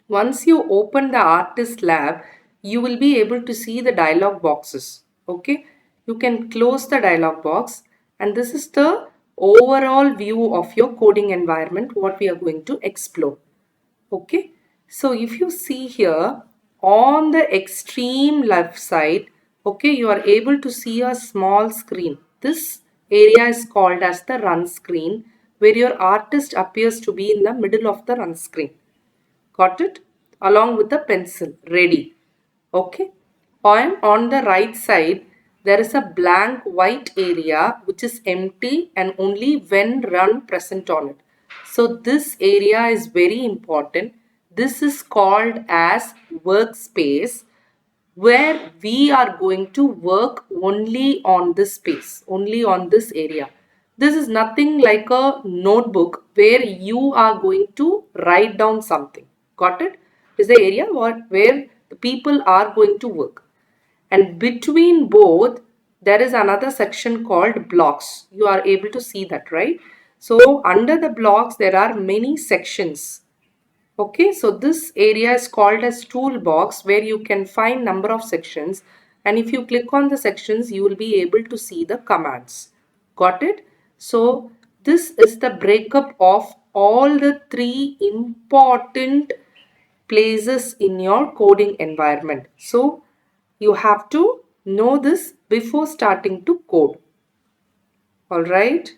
Once you open the artist lab, you will be able to see the dialog boxes. Okay, you can close the dialog box, and this is the overall view of your coding environment, what we are going to explore. Okay, so if you see here on the extreme left side, okay, you are able to see a small screen. This area is called as the run screen, where your artist appears to be in the middle of the run screen. Got it? Along with the pencil ready. Okay. On the right side, there is a blank white area which is empty and only when run present on it. So this area is very important. This is called as workspace, where we are going to work only on this space, only on this area. This is nothing like a notebook where you are going to write down something. Got it? It is the area where the people are going to work. And between both, there is another section called blocks. You are able to see that, right? So under the blocks, there are many sections. Okay, so this area is called as toolbox, where you can find number of sections, and if you click on the sections you will be able to see the commands. Got it? So this is the breakup of all the three important places in your coding environment. So you have to know this before starting to code. All right.